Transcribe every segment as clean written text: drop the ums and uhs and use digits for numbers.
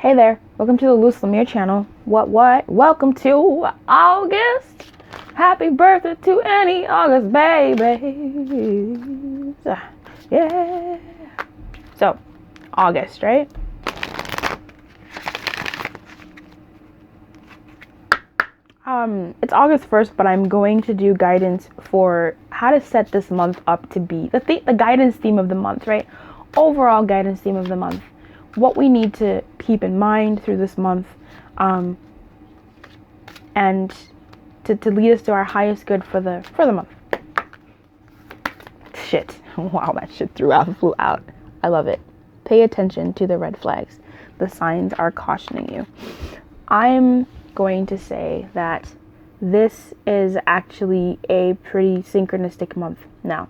Hey there, welcome to the Lumiere channel. What? Welcome to August. Happy birthday to any August babies. Yeah. So, August, right? It's August 1st, but I'm going to do guidance for how to set this month up to be the guidance theme of the month, right? Overall guidance theme of the month. What we need to keep in mind through this month, and to lead us to our highest good for the month. Shit. Wow, that shit flew out. I love it. Pay attention to the red flags. The signs are cautioning you. I'm going to say that this is actually a pretty synchronistic month. Now,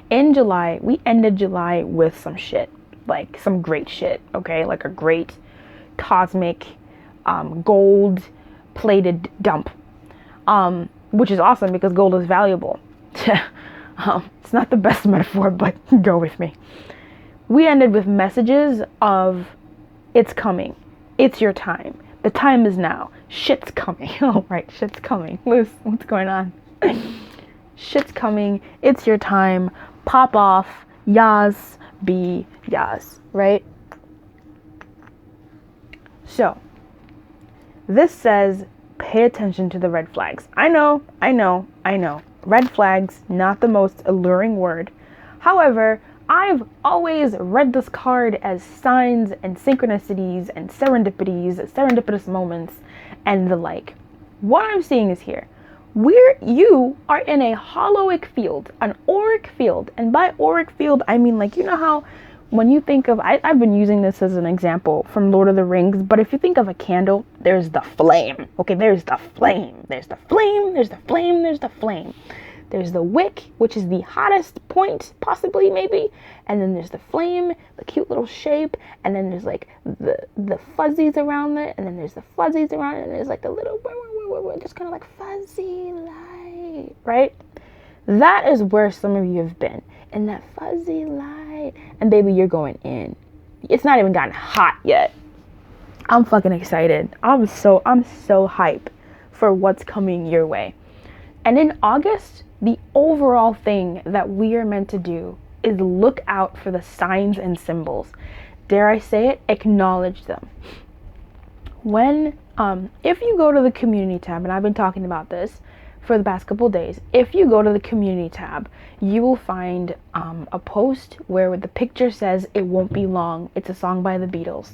in July, we ended July with some shit. Like some great shit, okay? Like a great cosmic gold plated dump. Which is awesome because gold is valuable. It's not the best metaphor, but go with me. We ended with messages of it's coming. It's your time. The time is now. Shit's coming. Oh, right. Shit's coming. Luce, what's going on? Shit's coming. It's your time. Pop off. Yas. Be yas. Right? So, this says pay attention to the red flags. I know. Red flags, not the most alluring word. However, I've always read this card as signs and synchronicities and serendipitous moments, and the like. What I'm seeing is here. You are in a hollowic field, an auric field. And by auric field, I mean, like, you know how when you think of, I've been using this as an example from Lord of the Rings, but if you think of a candle, there's the flame. Okay, there's the flame. There's the flame, there's the flame, there's the flame. There's the wick, which is the hottest point, possibly, maybe. And then there's the flame, the cute little shape. And then there's like the fuzzies around it. And then there's the fuzzies around it. And there's like the little, just kind of like fuzzy light, right? That is where some of you have been. In that fuzzy light. And baby, you're going in. It's not even gotten hot yet. I'm fucking excited. I'm so hype for what's coming your way. And in August, the overall thing that we are meant to do is look out for the signs and symbols. Dare I say it? Acknowledge them. When, if you go to the community tab, and I've been talking about this for the past couple days, if you go to the community tab, you will find a post where the picture says "It Won't Be Long." It's a song by the Beatles.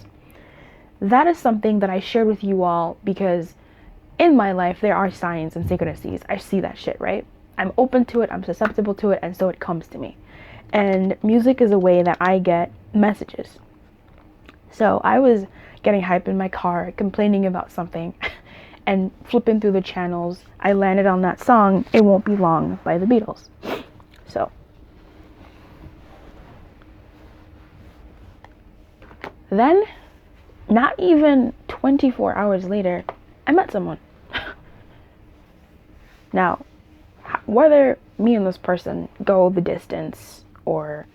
That is something that I shared with you all because in my life, there are signs and synchronicities. I see that shit, right? I'm open to it, I'm susceptible to it, and so it comes to me. And music is a way that I get messages. So I was getting hype in my car, complaining about something, and flipping through the channels, I landed on that song, "It Won't Be Long" by the Beatles. So, then, not even 24 hours later, I met someone. Now, whether me and this person go the distance or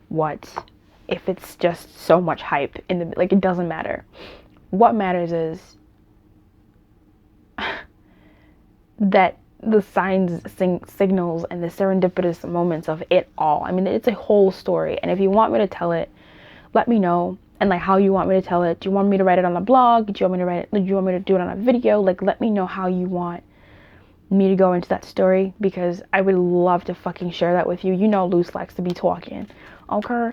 what, if it's just so much hype it doesn't matter. What matters is that the signs, signals, and the serendipitous moments of it all. I mean, it's a whole story. And if you want me to tell it, let me know. And like how you want me to tell it. Do you want me to write it on the blog? Do you want me to do it on a video? Like, let me know how you want me to go into that story, because I would love to fucking share that with you. You know, Luce likes to be talking. Okay.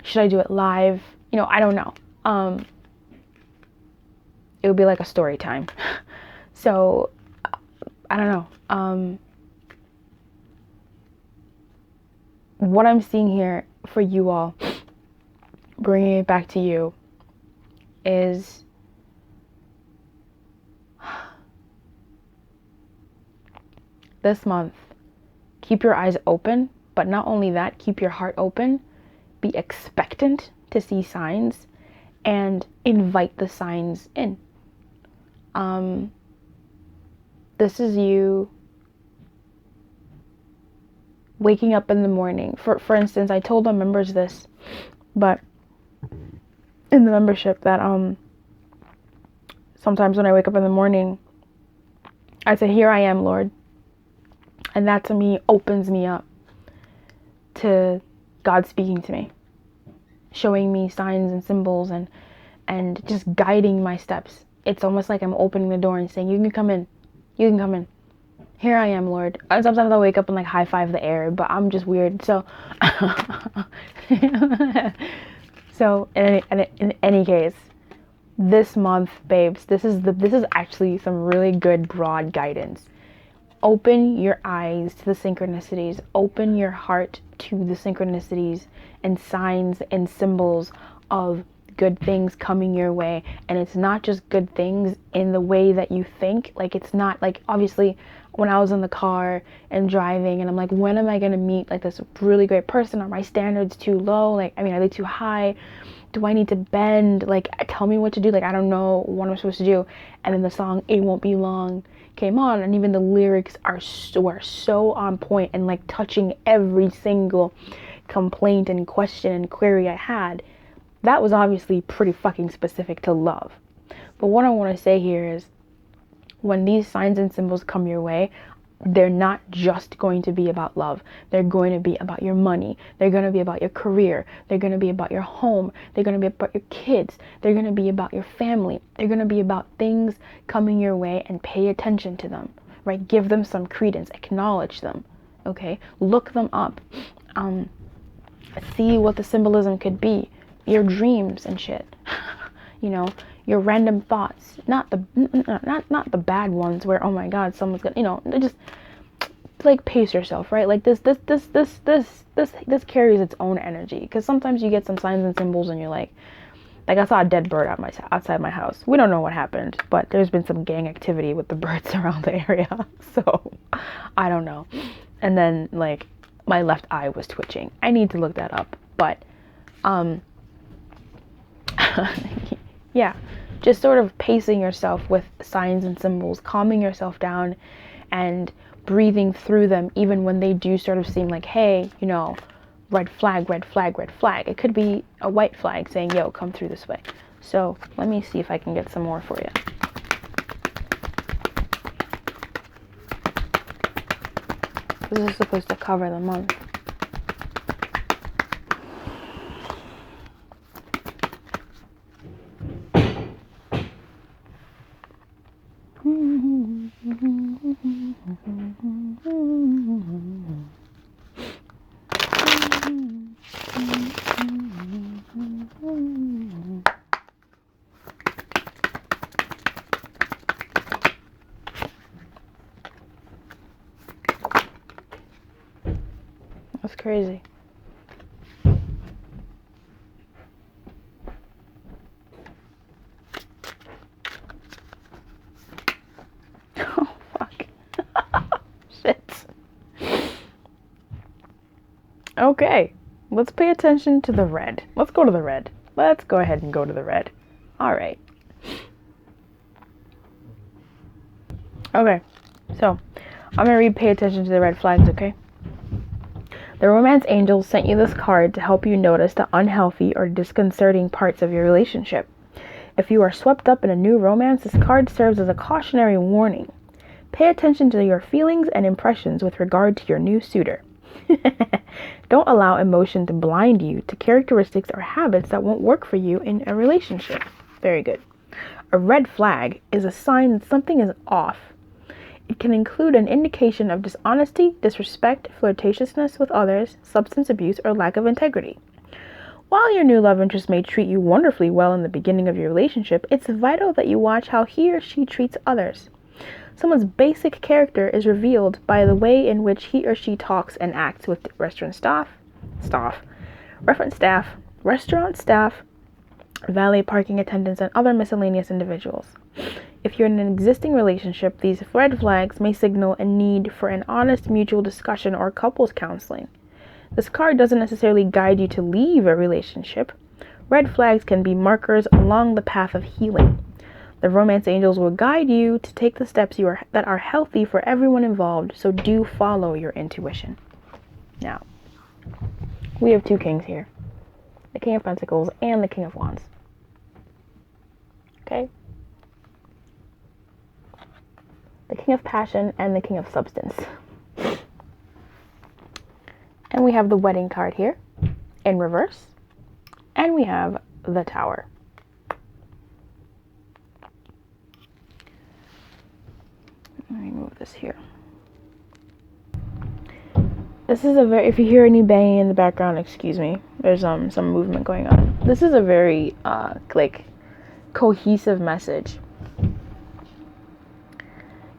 Should I do it live? You know, I don't know. It would be like a story time. So, I don't know. What I'm seeing here for you all, bringing it back to you, is this month, keep your eyes open, but not only that, keep your heart open, be expectant to see signs, and invite the signs in. This is you waking up in the morning. For instance, I told the members this, but in the membership that sometimes when I wake up in the morning, I say, "Here I am, Lord." And that to me opens me up to God speaking to me, showing me signs and symbols and just guiding my steps. It's almost like I'm opening the door and saying, "You can come in. You can come in. Here I am, Lord." And sometimes I'll wake up and like high five the air, but I'm just weird. So, so in any case, this month, babes, this is actually some really good broad guidance. Open your eyes to the synchronicities. Open your heart to the synchronicities and signs and symbols of good things coming your way. And it's not just good things in the way that you think. Like, it's not like, obviously, when I was in the car and driving and I'm like, when am I going to meet like this really great person? Are my standards too low? Like, I mean, are they too high? Do I need to bend? Like, tell me what to do. Like, I don't know what I'm supposed to do. And then the song "It Won't Be Long" came on, and even the lyrics are so on point and like touching every single complaint and question and query I had. That was obviously pretty fucking specific to love. But what I want to say here is, when these signs and symbols come your way, they're not just going to be about love. They're going to be about your money. They're going to be about your career. They're going to be about your home. They're going to be about your kids. They're going to be about your family. They're going to be about things coming your way, and pay attention to them, right? Give them some credence. Acknowledge them, okay? Look them up. See what the symbolism could be. Your dreams and shit. You know, your random thoughts, not the bad ones where, oh my God, someone's gonna, you know, just like pace yourself, right? Like this carries its own energy, because sometimes you get some signs and symbols and you're like I saw a dead bird outside my house. We don't know what happened, but there's been some gang activity with the birds around the area, so I don't know. And then like my left eye was twitching. I need to look that up, but yeah, just sort of pacing yourself with signs and symbols, calming yourself down and breathing through them, even when they do sort of seem like, hey, you know, red flag, red flag, red flag. It could be a white flag saying, yo, come through this way. So let me see if I can get some more for you. This is supposed to cover the month. That's crazy. Oh, fuck. Shit. Okay, let's pay attention to the red. Let's go to the red. Let's go ahead and go to the red. All right. Okay, so I'm going to read pay attention to the red flags, okay? The romance angels sent you this card to help you notice the unhealthy or disconcerting parts of your relationship. If you are swept up in a new romance, this card serves as a cautionary warning. Pay attention to your feelings and impressions with regard to your new suitor. Don't allow emotion to blind you to characteristics or habits that won't work for you in a relationship. Very good. A red flag is a sign that something is off. It can include an indication of dishonesty, disrespect, flirtatiousness with others, substance abuse, or lack of integrity. While your new love interest may treat you wonderfully well in the beginning of your relationship, it's vital that you watch how he or she treats others. Someone's basic character is revealed by the way in which he or she talks and acts with restaurant staff, valet parking attendants, and other miscellaneous individuals. If you're in an existing relationship, these red flags may signal a need for an honest mutual discussion or couples counseling. This card doesn't necessarily guide you to leave a relationship. Red flags can be markers along the path of healing. The romance angels will guide you to take the steps that are healthy for everyone involved, so do follow your intuition. Now, we have two kings here. The King of Pentacles and the King of Wands. Okay? The King of Passion and the King of Substance. And we have the Wedding card here in reverse. And we have the Tower. Let me move this here. This is a very, if you hear any banging in the background, excuse me. There's some movement going on. This is a very like cohesive message.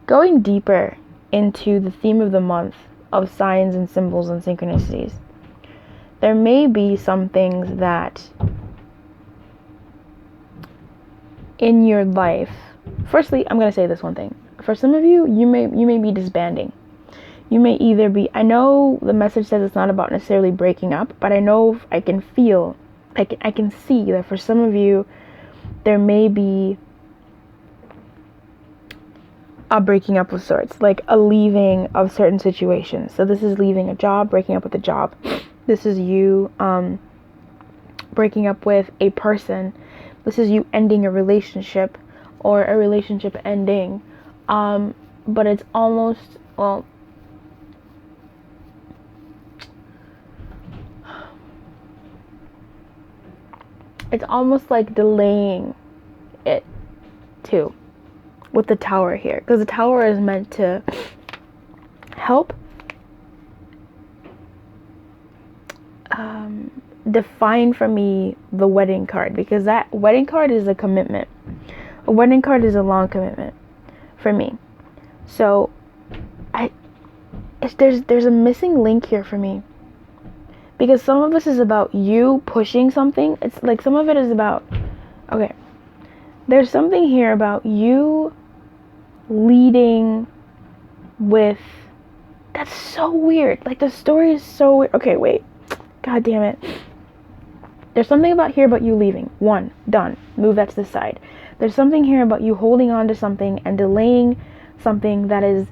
Going deeper into the theme of the month of signs and symbols and synchronicities, there may be some things that in your life, firstly, I'm going to say this one thing. For some of you, you may be disbanding. You may either be, I know the message says it's not about necessarily breaking up, but I know I can feel, I can see that for some of you, there may be a breaking up of sorts, like a leaving of certain situations. So this is leaving a job, breaking up with a job. This is you breaking up with a person. This is you ending a relationship or a relationship ending. But it's almost, well, it's almost like delaying it too with the Tower here, because the Tower is meant to help define for me the Wedding card, because that Wedding card is a commitment. A Wedding card is a long commitment for me. So there's a missing link here for me, because some of this is about you pushing something. It's like some of it is about, okay, there's something here about you leading with, that's so weird. Like the story is so weird. Okay, wait. God damn it. There's something about here about you leaving. One, done. Move that to the side. There's something here about you holding on to something and delaying something that is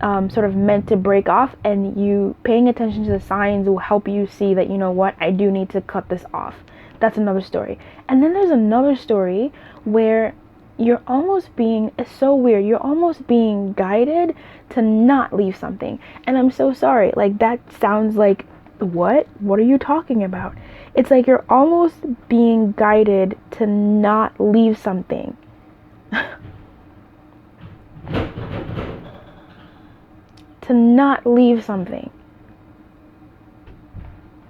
sort of meant to break off, and you paying attention to the signs will help you see that, you know what, I do need to cut this off. That's another story. And then there's another story where you're almost being, it's so weird, you're almost being guided to not leave something. And I'm so sorry, like that sounds like, what are you talking about? It's like you're almost being guided to not leave something. To not leave something.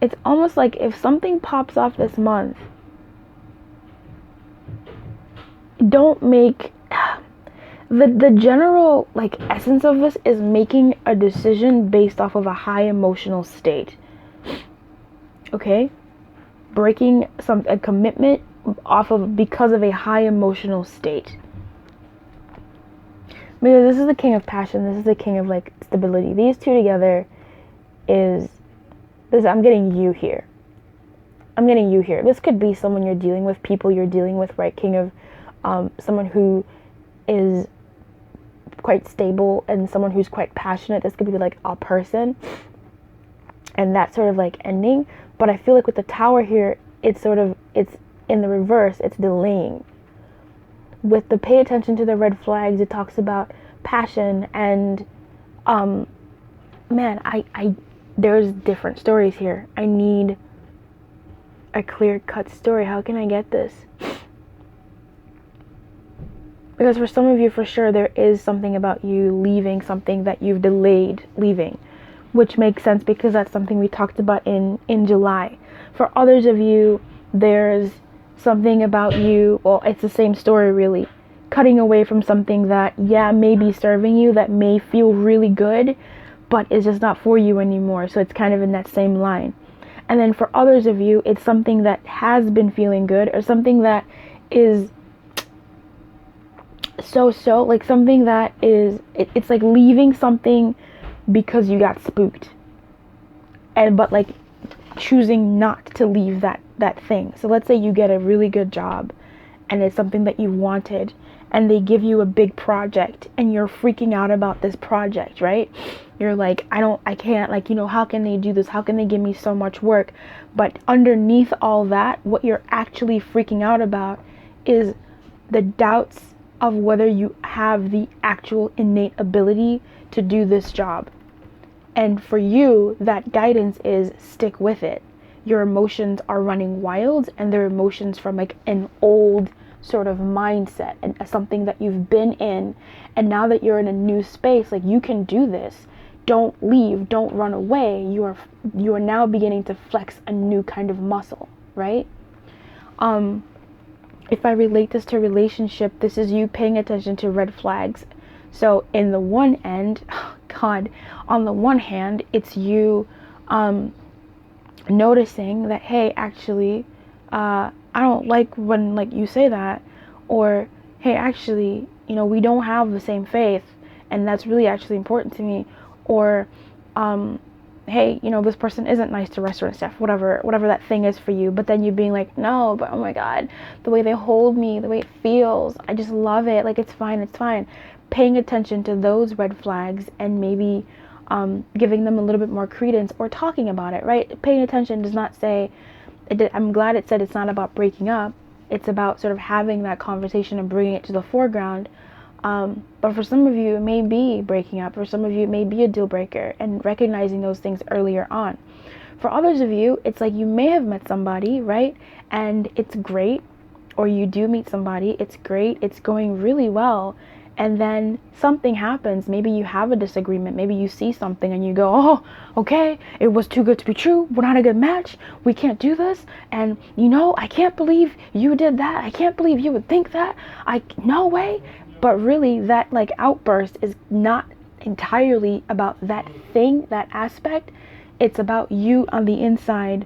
It's almost like if something pops off this month, don't make the general like essence of this is making a decision based off of a high emotional state. Okay? Breaking a commitment off of because of a high emotional state. Because this is the King of Passion, this is the King of like stability. These two together is this. I'm getting you here. I'm getting you here. This could be someone you're dealing with, people you're dealing with, right? King of someone who is quite stable and someone who's quite passionate. This could be like a person, and that sort of like ending. But I feel like with the Tower here, it's in the reverse. It's delaying. With the pay attention to the red flags, it talks about passion and there's different stories here. I need a clear-cut story. How can I get this? Because for some of you, for sure, there is something about you leaving something that you've delayed leaving, which makes sense because that's something we talked about in July. For others of you, there's something about you, well, it's the same story really, cutting away from something that, may be serving you, that may feel really good, but is just not for you anymore. So it's kind of in that same line. And then for others of you, it's something that has been feeling good, or something that is so like something that is, it's like leaving something because you got spooked, but like choosing not to leave that thing. So let's say you get a really good job and it's something that you wanted, and they give you a big project and you're freaking out about this project, right? You're like, I can't, like, how can they do this? How can they give me so much work? But underneath all that, what you're actually freaking out about is the doubts of whether you have the actual innate ability to do this job. And for you, that guidance is stick with it. Your emotions are running wild, and they're emotions from like an old sort of mindset and something that you've been in. And now that you're in a new space, like, you can do this. Don't leave, don't run away. You are now beginning to flex a new kind of muscle, right? If I relate this to relationship, this is you paying attention to red flags. So in the one end, God, on the one hand, it's you noticing that, hey, actually, I don't like when, like, you say that, or, hey, actually, we don't have the same faith, and that's really actually important to me, or, hey, this person isn't nice to restaurant staff, whatever that thing is for you. But then you being like, no, but oh my God, the way they hold me, the way it feels, I just love it. Like, it's fine. Paying attention to those red flags and maybe giving them a little bit more credence or talking about it, right? Paying attention does not say, I'm glad it said it's not about breaking up. It's about sort of having that conversation and bringing it to the foreground. But for some of you, it may be breaking up. For some of you, it may be a deal breaker, and recognizing those things earlier on. For others of you, it's like you may have met somebody, right? And it's great. Or you do meet somebody, it's great, it's going really well. And then something happens. Maybe you have a disagreement. Maybe you see something and you go, oh, okay, it was too good to be true. We're not a good match. We can't do this. And I can't believe you did that. I can't believe you would think that. No way. But really, that like outburst is not entirely about that thing, that aspect. It's about you on the inside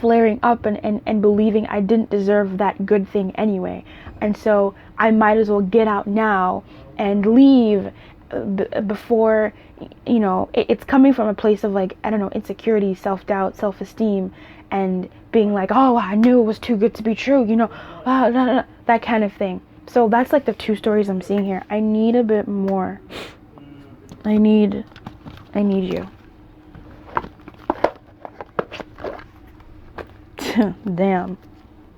flaring up and believing I didn't deserve that good thing anyway. And so I might as well get out now and leave before, it's coming from a place of like, I don't know, insecurity, self-doubt, self-esteem, and being like, oh, I knew it was too good to be true, that kind of thing. So that's like the two stories I'm seeing here. I need a bit more. I need you. Damn.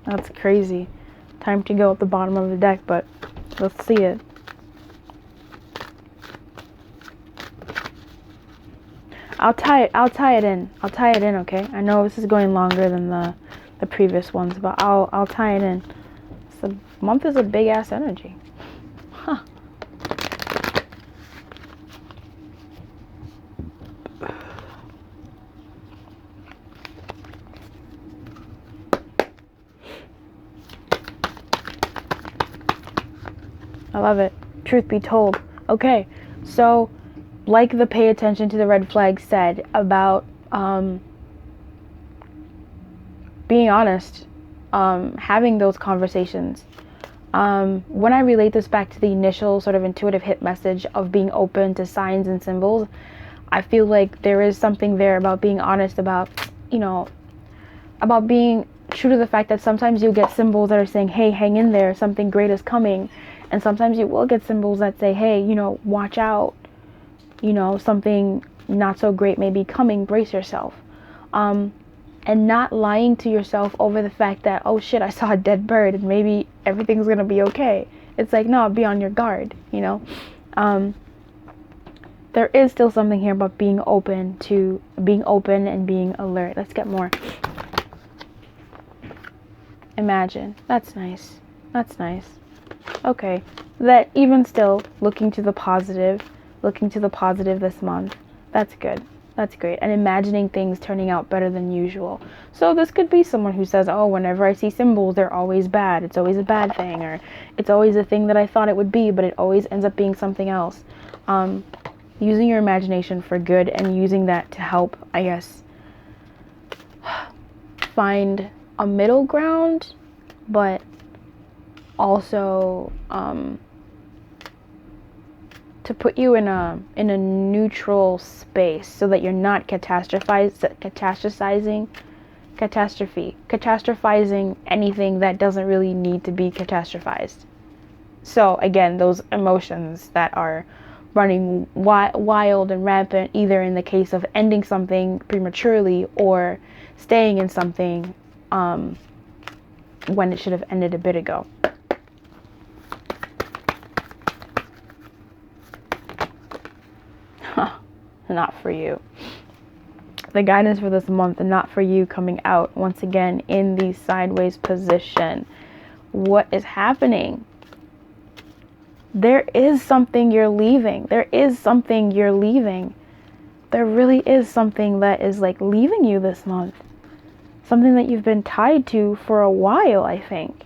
That's crazy. Time to go at the bottom of the deck, but let's see it. I'll tie it in, okay? I know this is going longer than the previous ones, but I'll tie it in. The month is a big ass energy. Huh. I love it. Truth be told. Okay, so like the pay attention to the red flag said about being honest, having those conversations. When I relate this back to the initial sort of intuitive hit message of being open to signs and symbols, I feel like there is something there about being honest about, about being true to the fact that sometimes you'll get symbols that are saying, hey, hang in there, something great is coming. And sometimes you will get symbols that say, hey, watch out, something not so great may be coming, brace yourself. And not lying to yourself over the fact that, oh shit, I saw a dead bird and maybe everything's gonna be okay. It's like, no, be on your guard, There is still something here about being open and being alert. Let's get more. Imagine. That's nice. Okay. That even still, looking to the positive this month. That's good. That's great. And imagining things turning out better than usual. So this could be someone who says, oh, whenever I see symbols, they're always bad. It's always a bad thing. Or it's always a thing that I thought it would be, but it always ends up being something else. Using your imagination for good and using that to help, I guess, find a middle ground, but also to put you in a neutral space so that you're not catastrophizing anything that doesn't really need to be catastrophized. So again, those emotions that are running wild and rampant, either in the case of ending something prematurely or staying in something when it should have ended a bit ago. not for you. The guidance for this month, not for you, coming out once again in the sideways position. What is happening? There is something you're leaving. There is something you're leaving. There really is something that is like leaving you this month. Something that you've been tied to for a while, I think.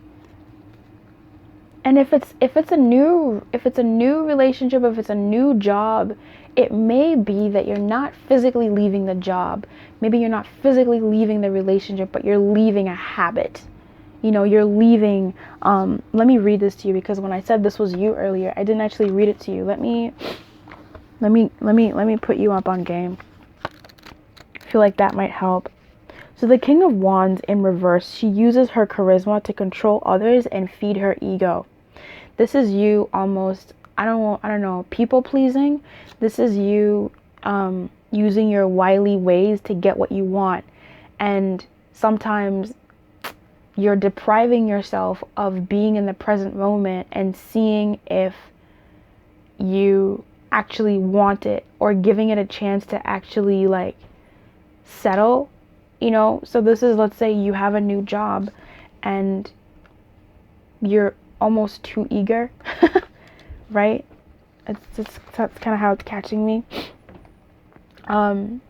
And if it's a new relationship, if it's a new job, it may be that you're not physically leaving the job. Maybe you're not physically leaving the relationship, but you're leaving a habit. You know, you're leaving, let me read this to you, because when I said this was you earlier, I didn't actually read it to you. Let me put you up on game. I feel like that might help. So the King of Wands in reverse, she uses her charisma to control others and feed her ego. This is you almost, I don't know, people pleasing. This is you using your wily ways to get what you want. And sometimes you're depriving yourself of being in the present moment and seeing if you actually want it, or giving it a chance to actually like settle, you know. So this is, let's say you have a new job and you're almost too eager, right? That's kind of how it's catching me.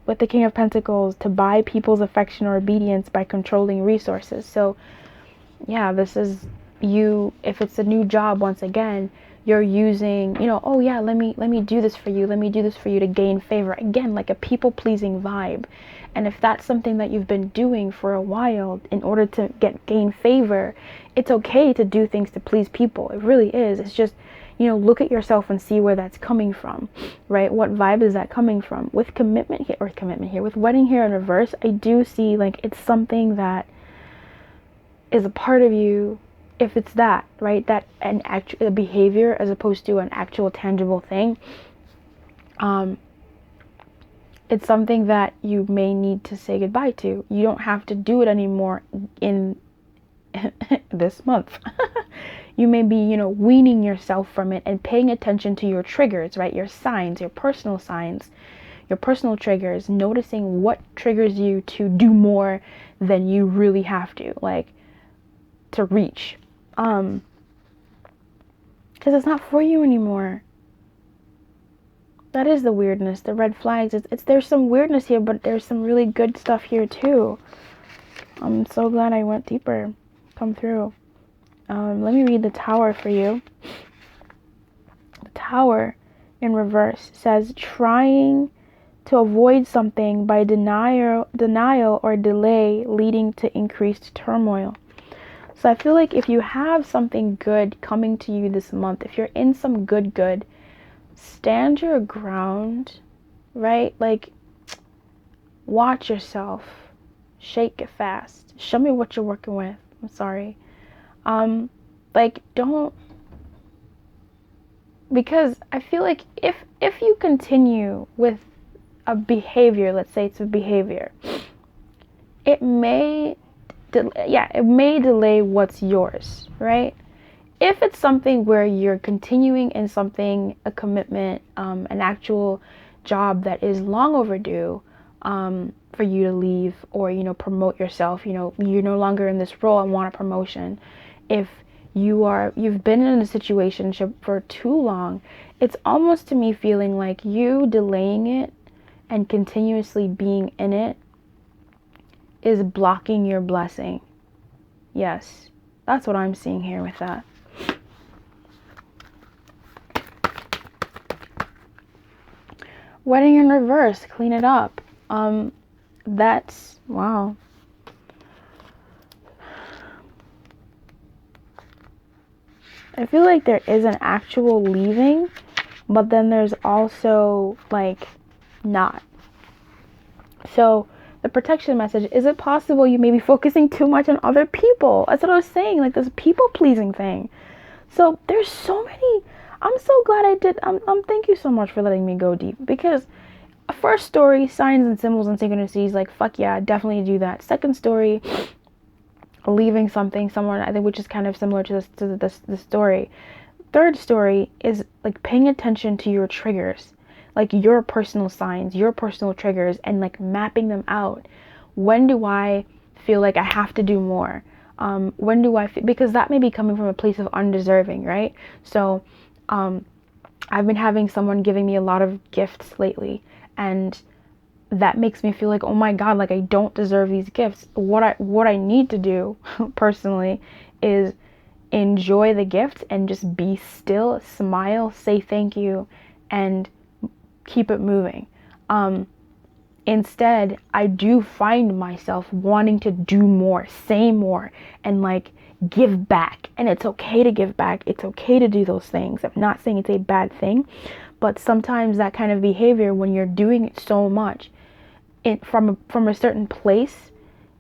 With the King of Pentacles, to buy people's affection or obedience by controlling resources. So yeah, this is you. If it's a new job, once again, you're using, you know, oh yeah, let me do this for you, to gain favor. Again, like a people pleasing vibe. And if that's something that you've been doing for a while in order to gain favor, it's okay to do things to please people. It really is. It's just, you know, look at yourself and see where that's coming from, right? What vibe is that coming from? With commitment here, with wedding here in reverse, I do see like it's something that is a part of you. If it's that, right, that an actual behavior as opposed to an actual tangible thing, it's something that you may need to say goodbye to. You don't have to do it anymore in this month. You may be, you know, weaning yourself from it and paying attention to your triggers, right? Your signs, your personal triggers, noticing what triggers you to do more than you really have to, like to reach. Because it's not for you anymore. That is the weirdness, the red flags. There's some weirdness here, but there's some really good stuff here too. I'm so glad I went deeper. Come through. Let me read the Tower for you. The Tower in reverse says trying to avoid something by denial or delay, leading to increased turmoil. So I feel like if you have something good coming to you this month, if you're in some good, stand your ground, right? Like, watch yourself. Shake it fast. Show me what you're working with. I'm sorry. Like, don't, because I feel like if you continue with a behavior, let's say it's a behavior, it may delay what's yours, right? If it's something where you're continuing in something, a commitment, an actual job that is long overdue, for you to leave or, you know, promote yourself, you know, you're no longer in this role and want a promotion. If you've been in a situationship for too long, it's almost to me feeling like you delaying it and continuously being in it is blocking your blessing. Yes, that's what I'm seeing here with that. Wedding in reverse, clean it up. That's, wow. I feel like there is an actual leaving, but then there's also like not. So the protection message, is it possible you may be focusing too much on other people? That's what I was saying, like this people pleasing thing. So there's so many, I'm so glad I did, thank you so much for letting me go deep, because first story, signs and symbols and synchronicities, like fuck yeah, definitely do that. Second story, leaving something, someone, I think, which is kind of similar to this story. Third story is like paying attention to your triggers. like your personal signs, your personal triggers, and like mapping them out. When do I feel like I have to do more? When do I feel, because that may be coming from a place of undeserving, right? So I've been having someone giving me a lot of gifts lately, and that makes me feel like, oh my God, like I don't deserve these gifts. What I need to do personally is enjoy the gift and just be still, smile, say thank you, and keep it moving. Instead, I do find myself wanting to do more, say more, and like give back. And it's okay to give back. It's okay to do those things. I'm not saying it's a bad thing, but sometimes that kind of behavior, when you're doing it so much from a certain place,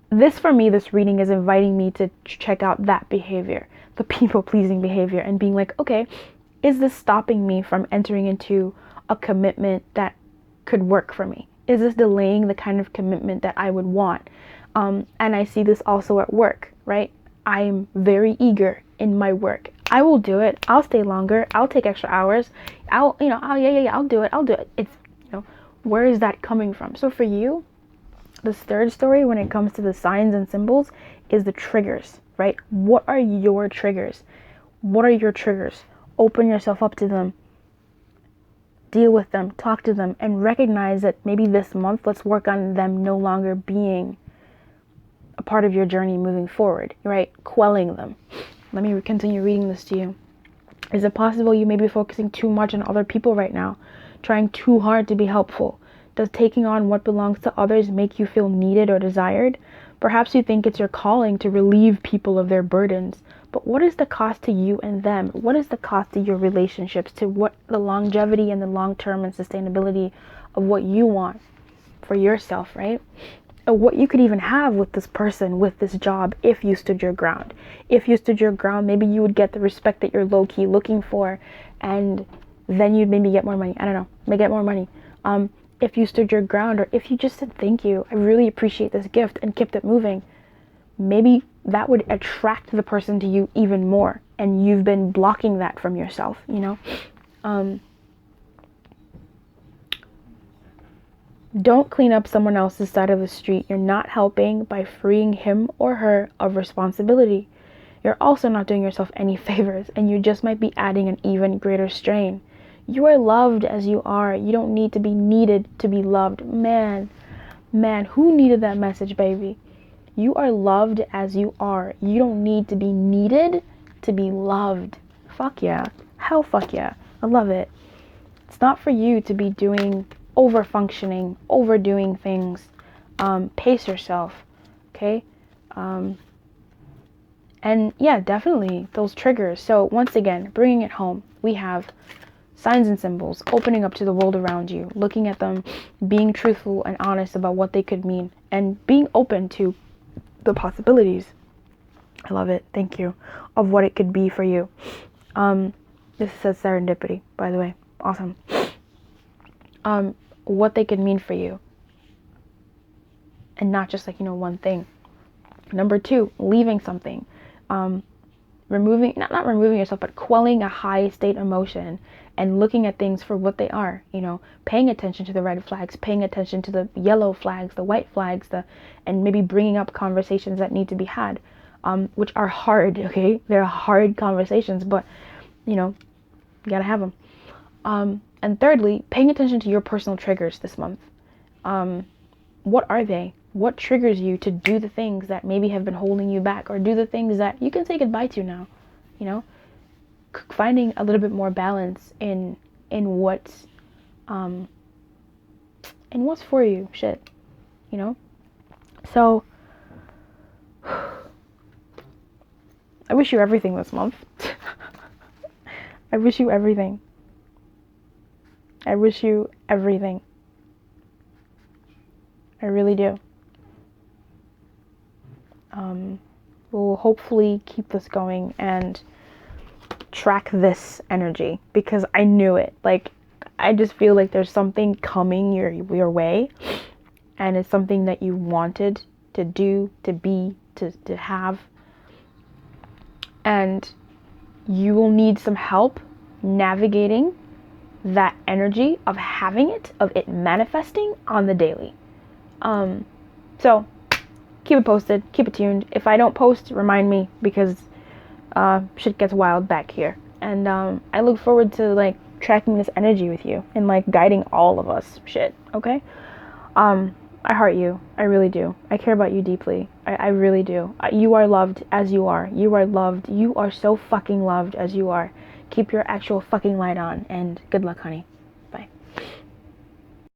this reading is inviting me to check out that behavior, the people-pleasing behavior, and being like, okay, is this stopping me from entering into a commitment that could work for me? Is this delaying the kind of commitment that I would want? And I see this also at work, right? I'm very eager in my work. I will do it. I'll stay longer. I'll take extra hours. I'll do it. It's, where is that coming from? So for you, this third story, when it comes to the signs and symbols, is the triggers, right? What are your triggers? What are your triggers? Open yourself up to them. Deal with them, talk to them, and recognize that maybe this month, let's work on them no longer being a part of your journey moving forward, right? Quelling them. Let me continue reading this to you. Is it possible you may be focusing too much on other people right now, trying too hard to be helpful? Does taking on what belongs to others make you feel needed or desired? Perhaps you think it's your calling to relieve people of their burdens. But what is the cost to you and them? What is the cost to your relationships, to what the longevity and the long-term and sustainability of what you want for yourself, right? Or what you could even have with this person, with this job, if you stood your ground. If you stood your ground, maybe you would get the respect that you're low-key looking for, and then you'd maybe get more money. I don't know, may get more money. If you stood your ground, or if you just said, thank you, I really appreciate this gift, and kept it moving, maybe that would attract the person to you even more, and you've been blocking that from yourself, Don't clean up someone else's side of the street. You're not helping by freeing him or her of responsibility. You're also not doing yourself any favors, and you just might be adding an even greater strain. You are loved as you are. You don't need to be needed to be loved. Man, who needed that message, baby? You are loved as you are. You don't need to be needed to be loved. Fuck yeah. Hell fuck yeah. I love it. It's not for you to be doing over-functioning, overdoing things. Pace yourself, okay? And yeah, definitely those triggers. So once again, bringing it home, we have signs and symbols, opening up to the world around you, looking at them, being truthful and honest about what they could mean, and being open to the possibilities. I love it. Thank you. Of what it could be for you. This says serendipity, by the way. Awesome. What they could mean for you. And not just like, one thing. Number 2, leaving something. Removing, not removing yourself, but quelling a high state emotion and looking at things for what they are, paying attention to the red flags, paying attention to the yellow flags, the white flags, and maybe bringing up conversations that need to be had, which are hard, okay? They're hard conversations, but, you gotta have them. And thirdly, paying attention to your personal triggers this month. What are they? What triggers you to do the things that maybe have been holding you back, or do the things that you can say goodbye to now, Finding a little bit more balance in what's for you, shit, So, I wish you everything this month. I wish you everything. I wish you everything. I really do. We'll hopefully keep this going and track this energy, because I knew it. Like, I just feel like there's something coming your way, and it's something that you wanted to do, to be, to have, and you will need some help navigating that energy of having it, of it manifesting on the daily. So keep it posted, keep it tuned. If I don't post, remind me, because shit gets wild back here. And I look forward to like tracking this energy with you and like guiding all of us. Shit, okay? I heart you. I really do. I care about you deeply. I really do. You are loved as you are. You are loved. You are so fucking loved as you are. Keep your actual fucking light on, and good luck, honey. Bye.